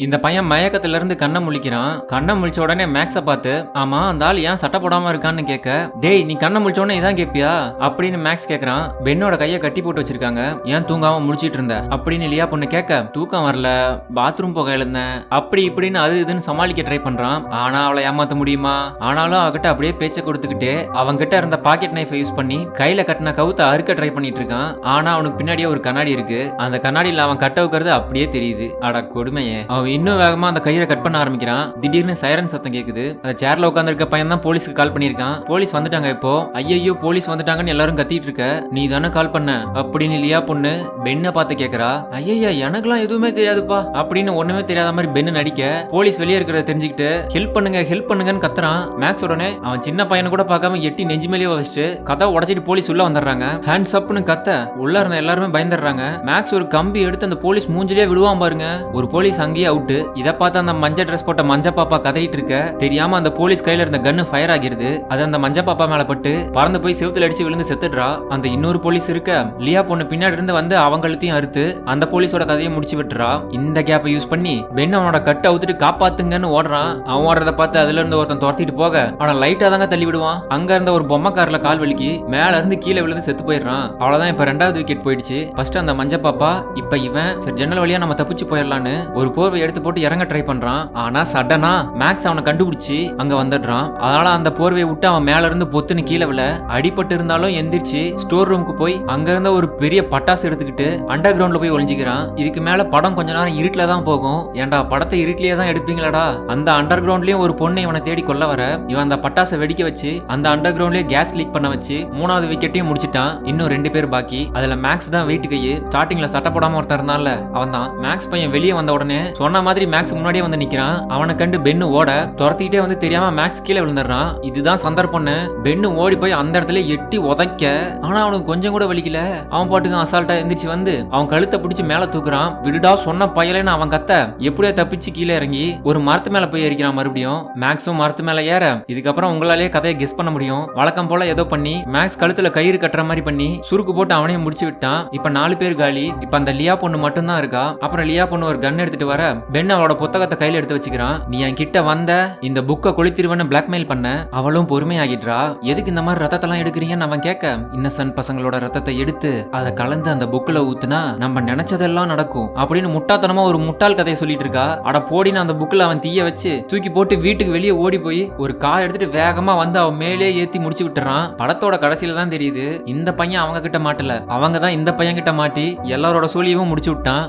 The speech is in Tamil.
இந்த பையன் மயக்கத்துல இருந்து கண்ணை முழிக்கிறான். கண்ணை முழிச்ச உடனே மேக்ஸ பார்த்து, ஆமா அந்த ஆள் ஏன் சட்டை போடாம இருக்கான்னு கேட்க, டேய் நீ கண்ணை முழிச்ச உடனே இதான் கேப்பியா அப்படின்னு மேக்ஸ் கேக்குறான். பென்னோட கையை கட்டி போட்டு வச்சிருக்காங்க. ஏன் தூங்காம முடிச்சிட்டு இருந்த அப்படின்னு லியா பொண்ணு கேட்க, தூக்கம் வரல, பாத்ரூம் போக எழுந்தேன் அப்படி இப்படின்னு அது இதுன்னு சமாளிக்க ட்ரை பண்றான். ஆனா அவளை ஏமாத்த முடியுமா? ஆனாலும் அவகிட்ட அப்படியே பேச்ச கொடுத்துக்கிட்டு அவங்கிட்ட இருந்த பாக்கெட் நைஃபை யூஸ் பண்ணி கையில கட்டின கவுத்த அறுக்க ட்ரை பண்ணிட்டு இருக்கான். ஆனா அவனுக்கு பின்னாடியே ஒரு கண்ணாடி இருக்கு. அந்த கண்ணாடியில அவன் கட்ட வைக்கிறது அப்படியே தெரியுது. அட கொடுமையே. அவன் இன்னும் வேகமா அந்த கயிறை கட் பண்ண ஆரம்பிக்கிறான். திடீர்னு சைரன் சத்தம் கேக்குது. அந்த சேர்ல உட்கார்ந்து இருக்க பையன் தான் போலீஸ்க்கு கால் பண்ணிருக்கான். போலீஸ் வந்துட்டாங்க. இப்போ ஐயோ போலீஸ் வந்துட்டாங்கன்னு எல்லாரும் கத்திட்டு இருக்க, நீ தானே கால் பண்ண அப்படின்னு லியா பொண்ணு பென்னை பார்த்து கேக்குறா. ஐயா எனக்குலாம் எதுவுமே தெரியாதுப்பா அப்படின்னு ஒண்ணுமே தெரியாத மாதிரி பென்னு நடிக்க, போலீஸ் வெளியே இருக்கிறத தெரிஞ்சுக்கிட்டு ஹெல்ப் பண்ணுங்கன்னு கத்துறான். மேக்ஸ் உடனே அவன் சின்ன பையனை கூட பார்க்காம எட்டி நெஞ்சு மேலேயே வச்சுட்டு கதவை உடைச்சிட்டு போலீஸ் உள்ள வந்துடுறாங்க. ஹேண்ட்ஸ் அப்னு கத்த உள்ள இருந்த எல்லாருமே பயந்துடுறாங்க. மேக்ஸ் ஒரு கம்பி எடுத்து அந்த போலீஸ் மூஞ்சிலே விடுவான் பாருங்க. ஒரு போலீஸ் அங்கேயே அவுட். இதை பார்த்து அந்த மஞ்சள் ட்ரெஸ் போட்ட மஞ்ச பாப்பா கதறிட்டு இருக்க, தெரியாம அந்த போலீஸ் கையில இருந்த கன்னு ஃபயர் ஆகிருது. அது அந்த மஞ்ச பாப்பா மேல பட்டு பறந்து போய் செவுத்துல அடிச்சு விழுந்து செத்துடுறா. அந்த இன்னொரு போலீஸ் இருக்க, லியா பொண்ணு பின்னாடி இருந்து வந்து அவங்களையும் அறுத்து அந்த போலீஸோட கதையை முடிச்சு விட்டுறா. இந்த கேப்பை யூஸ் பண்ணி பென் அவனோட கட்டை அவுத்துட்டு காப்பாத்துங்கன்னு ஓடுறான். அவன் ஓடுறத பார்த்து அதுல இருந்து ஒருத்தன் துரத்திட்டு போக அவனை லைட்டா தாங்க தள்ளி விடுவான். அங்க இருந்த ஒரு பொம்மை கார்ல கால் வலிக்கி மேல இருந்து கீழே விழுந்து செத்து போயிடுறான். அவ்வளவுதான். இப்ப ரெண்டாவது விக்கெட் போயிடுச்சு. ஃபர்ஸ்ட் அந்த மஞ்ச பாப்பா, இப்ப இவன் சரி ஜன்னல் வழியா நம்ம தப்பிச்சு போயிடலான்னு ஒரு போர்வை எடுத்து போட்டு இறங்க ட்ரை பண்றான். ஆனா சடனா மேக்ஸ் அவனை கண்டுபிடிச்சு அங்க வந்துடுறான். அதனால அந்த போர்வையை விட்டு அவன் மேல இருந்து பொத்துன்னு கீழே விழ, அடிபட்டு இருந்தாலும் எந்திரிச்சு ஸ்டோர் ரூமுக்கு போய் அங்க இருந்த ஒரு பெரிய பட்டாசு எடுத்துக்கிட்டு அண்டர் கிரவுண்ட்ல போய் ஒளிஞ்சுக்கிறான். இதுக்கு மேல படம் கொஞ்ச நேரம் இருட்டுல தான் போகும். ஏன்டா படத்தை இருட்டிலேயே தான் எடுப்பீங்களாடா? அந்த அண்டர் கிரவுண்ட்லயும் ஒரு பொண்ணை இவனை தேடி கொல்ல வர, இவன் அந்த பட்டாசை வெடிக்க வச்சு அந்த அண்டர் கிரவுண்ட்லயே கேஸ் லீக் பண்ண வச்சு மூணாவது விக்கெட்டையும் முடிச்சிட்டான். இன்னும் 2 பேர் பாக்கி. அதுல மேக்ஸ் தான் வெயிட் கையு. ஸ்டார்டிங்ல சட்டை போடாம ஒருத்தர் இருந்தான்ல அவன் தான். மேக்ஸ் பையன் வெளியே வந்த உடனே சொன்ன மாதிரி மேக்ஸ் முன்னாடியே வந்து நிக்கிறான். அவனை கண்டு பென்னு ஓட துரத்திக்கிட்டே வந்து தெரியாம மேக்ஸ் கீழே விழுந்துடுறான். இதுதான் சந்தர்ப்பம்னு பென்னு ஓடி போய் அந்த இடத்துல எட்டி உதைக்க, ஆனா அவனுக்கு கொஞ்சம் கூட வலிக்கல. அவன் பாட்டுக்கு அசால்ட்டா எந்திரிச்சு வந்து அவன் கழுத்தை பிடிச்சு மேல தூக்குறான். விடுடா சொன்ன பயலேன்னு அவன் கத்த எப்படியோ தப்பிச்சு கீழே இறங்கி ஒரு மரத்து மேல போய் ஏறிக்கிறான். மறுபடியும் மேக்ஸும் மரத்து மேல ஏற, இதுக்கப்புறம் உங்களாலேயே கதையை கெஸ் பண்ண முடியும். வழக்கம் போல ஏதோ பண்ணி மேக்ஸ் கழுத்துல கயிறு கட்டுற மாதிரி பண்ணி சுருக்கு போட்டு அவனையும் முடிச்சு விட்டான். இப்ப 4 பேர் காலி. இப்ப அந்த லியா பொண்ணு மட்டும் தான் இருக்கா. அப்புறம் லியா பொண்ணு ஒரு கன் எடுத்துட்டு வர, பென் அவளோட புத்தகத்தை கையில எடுத்து வச்சுக்கிறான். நீ என் கிட்ட வந்த இந்த புக்கை கொளுத்திருவன்னு பிளாக்மெயில் பண்ண. அவளும் பொறுமையாகிடுறா. எதுக்கு இந்த மாதிரி ரத்தத்தெல்லாம் எடுக்கிறீங்கன்னு அவன் கேட்க, இன்னசென்ட் பசங்களோட ரத்தத்தை எடுத்து அதை கலந்து அந்த புக்ல ஊத்துனா நம்ம நினைச்சதெல்லாம் நடக்கும் அப்படின்னு முட்டாத்தனமா ஒரு முட்டாள் கதையை சொல்லிட்டு இருக்கா. அட போடின்னு அந்த புக்ல அவன் தீய வச்சு தூக்கி போட்டு வீட்டுக்கு வெளியே ஓடி போய் ஒரு கார் எடுத்துட்டு வேகமா வந்து அவன் மேலே ஏத்தி முடிச்சு விட்டுறான். படத்தோட கடைசியில தான் தெரியுது இந்த பையன் அவங்க கிட்ட மாட்டல, அவங்க தான் இந்த பையன் கிட்ட மாட்டி எல்லாரோட சோழியவும் முடிச்சு விட்டான்.